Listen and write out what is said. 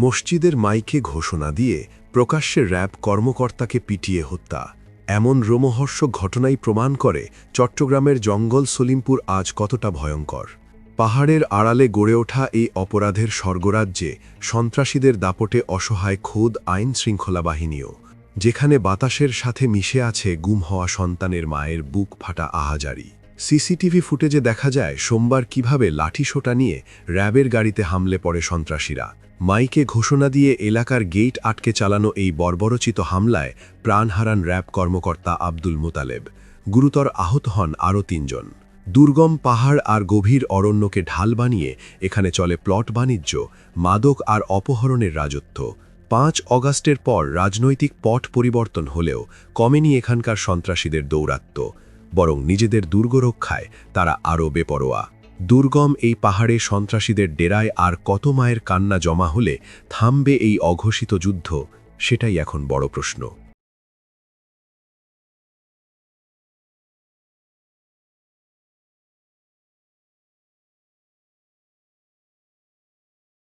মসজিদের মাইকে ঘোষণা দিয়ে প্রকাশ্যে র্যাব কর্মকর্তাকে পিটিয়ে হত্যা। এমন রোমহর্ষক ঘটনাই প্রমাণ করে চট্টগ্রামের জঙ্গল সলিমপুর আজ কতটা ভয়ঙ্কর। পাহাড়ের আড়ালে গড়ে ওঠা এই অপরাধের স্বর্গরাজ্যে সন্ত্রাসীদের দাপটে অসহায় খোদ আইন শৃঙ্খলা বাহিনীও, যেখানে বাতাসের সাথে মিশে আছে গুম হওয়া সন্তানের মায়ের বুক ফাটা আহাজারি। সিসিটিভি ফুটেজে দেখা যায় সোমবার কিভাবে লাঠিসোঁটা নিয়ে র্যাবের গাড়িতে হামলে পড়ে সন্ত্রাসীরা। মাইকে ঘোষণা দিয়ে এলাকার গেট আটকে চালানো এই বর্বরচিত হামলায় প্রাণ হারান র্যাব কর্মকর্তা আব্দুল মোতালেব। গুরুতর আহত হন আরও ৩ জন। দুর্গম পাহাড় আর গভীর অরণ্যকে ঢাল বানিয়ে এখানে চলে প্লট বাণিজ্য, মাদক আর অপহরণের রাজত্ব। ৫ অগাস্টের পর রাজনৈতিক পট পরিবর্তন হলেও কমেনি এখানকার সন্ত্রাসীদের দৌরাত্ম্য, বরং নিজেদের দুর্গ রক্ষায় তারা আরও বেপরোয়া। দুর্গম এই পাহাড়ে সন্ত্রাসীদের ডেরায় আর কত মায়ের কান্না জমা হলে থামবে এই অঘোষিত যুদ্ধ, সেটাই এখন বড় প্রশ্ন।